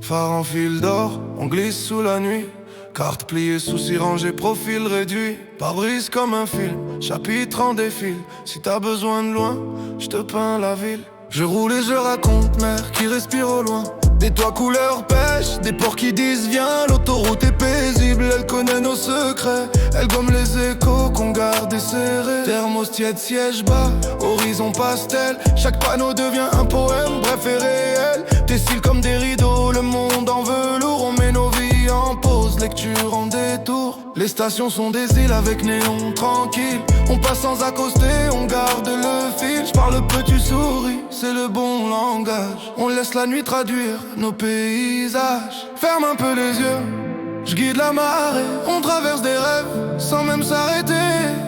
phare en fil d'or, on glisse sous la nuit. Carte pliée, soucis rangés, profil réduit. Pare-brise comme un film, chapitre en défile. Si t'as besoin de loin, je te peins la ville. Je roule et je raconte mer qui respire au loin. Des toits couleur pêche, des ports qui disent viens. L'autoroute est paisible, elle connaît nos secrets. Elle gomme les échos qu'on garde serrés. Thermos tiède, siège bas, horizon pastel. Chaque panneau devient un poème, bref et réel. Tes cils comme des rideaux, le monde en velours. On met nos vies en pause, lecture en détour. Les stations sont des îles avec néon tranquille. On passe sans accoster, on garde le fil. J'parle peu, tu souris, c'est le bon langage. On laisse la nuit traduire nos paysages. Ferme un peu les yeux, je guide la marée. On traverse des rêves sans même s'arrêter.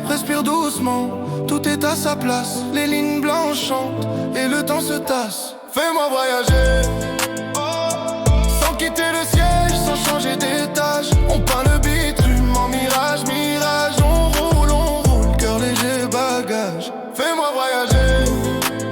Respire doucement, tout est à sa place. Les lignes blanches chantent et le temps se tasse. Fais-moi voyager, sans quitter le siège, sans changer d'étage. On peint le bitume en mirage, mirage. On roule, cœur léger, bagage. Fais-moi voyager,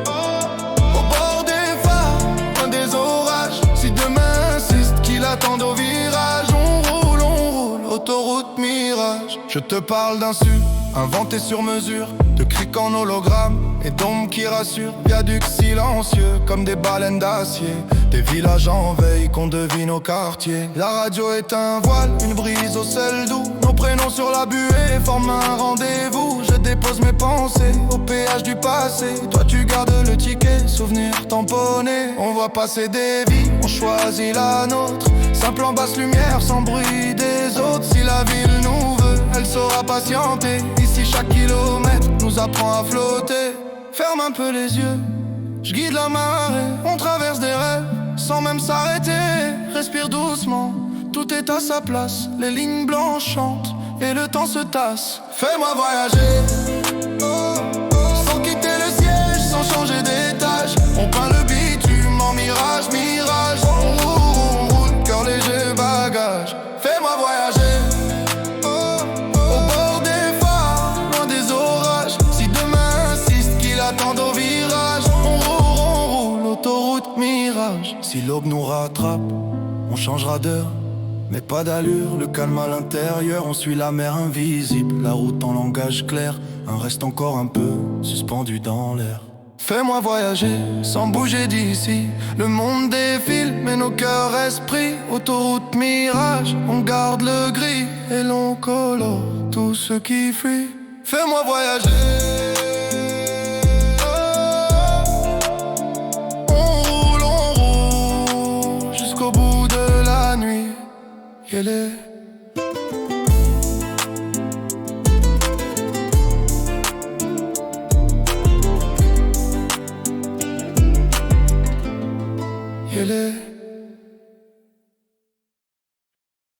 au bord des phares, loin des orages. Si demain insiste qu'il attend au virage. On roule, autoroute mirage. Je te parle d'un su, inventé sur mesure. De clics en hologramme et d'ombres qui rassurent. Viaducs silencieux comme des baleines d'acier. Des villages en veille qu'on devine au quartier. La radio est un voile, une brise au sel doux. Nos prénoms sur la buée forment un rendez-vous. Je dépose mes pensées au péage du passé. Toi tu gardes le ticket, souvenir tamponné. On voit passer des vies, on choisit la nôtre. Simple en basse lumière, sans bruit des autres. Si la ville nous veut, elle saura patienter. Ici chaque kilomètre nous apprend à flotter. Ferme un peu les yeux, je guide la marée. On traverse des rêves sans même s'arrêter. Respire doucement, tout est à sa place. Les lignes blanches chantent et le temps se tasse. Fais-moi voyager, sans quitter le siège, sans changer d'étage. On peint le bitume en mirage, mirage. On roule, cœur léger, bagage. Fais-moi voyager, au bord des phares, loin des orages. Si demain insiste qu'il attend au virage. On roule, autoroute mirage. Si l'aube nous rattrape, on changera d'heure, mais pas d'allure. Le calme à l'intérieur, on suit la mer invisible. La route en langage clair, un reste encore un peu suspendu dans l'air. Fais-moi voyager, sans bouger d'ici. Le monde défile, mais nos cœurs restent pris. Autoroute mirage, on garde le gris. Et l'on colore tout ce qui fuit. Fais-moi voyager, on roule jusqu'au bout de la nuit. Yélé. Yélé.